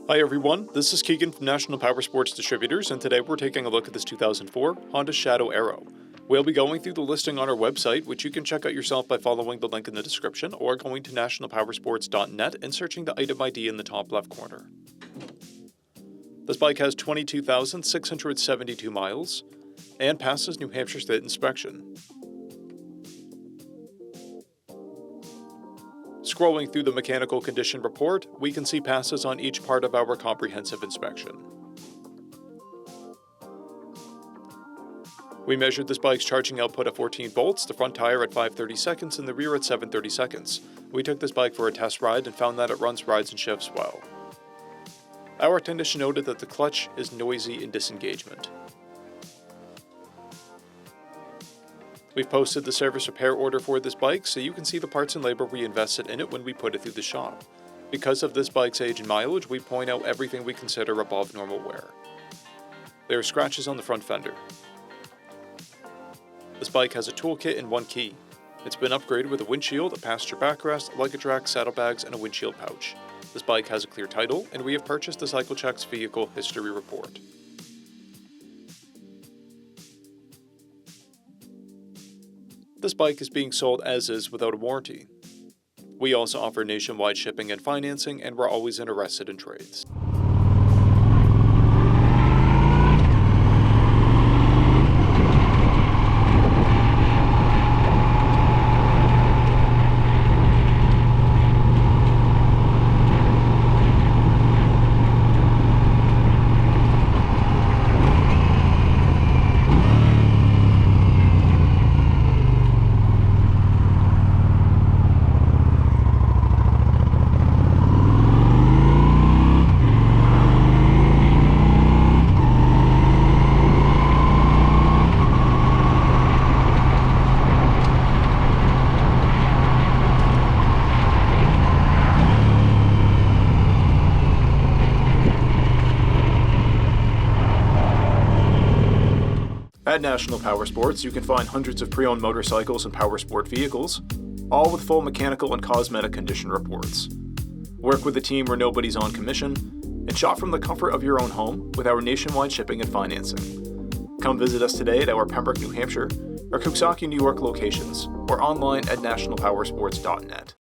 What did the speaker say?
Hi everyone, this is Keegan from National Powersports Distributors, and today we're taking a look at this 2004 Honda Shadow AERO. We'll be going through the listing on our website, which you can check out yourself by following the link in the description or going to nationalpowersports.net and searching the item ID in the top left corner. This bike has 22,672 miles and passes New Hampshire State inspection. Scrolling through the mechanical condition report, we can see passes on each part of our comprehensive inspection. We measured this bike's charging output at 14 volts, the front tire at 530 seconds, and the rear at 730 seconds. We took this bike for a test ride and found that it runs, rides, and shifts well. Our technician noted that the clutch is noisy in disengagement. We've posted the service repair order for this bike so you can see the parts and labor we invested in it when we put it through the shop. Because of this bike's age and mileage, we point out everything we consider above normal wear. There are scratches on the front fender. This bike has a toolkit and one key. It's been upgraded with a windshield, a passenger backrest, luggage rack, saddlebags, and a windshield pouch. This bike has a clear title, and we have purchased the CycleCheck's vehicle history report. This bike is being sold as is without a warranty. We also offer nationwide shipping and financing, and we're always interested in trades. At National Powersports, you can find hundreds of pre-owned motorcycles and powersport vehicles, all with full mechanical and cosmetic condition reports. Work with a team where nobody's on commission, and shop from the comfort of your own home with our nationwide shipping and financing. Come visit us today at our Pembroke, New Hampshire, or Coxsackie, New York locations, or online at nationalpowersports.net.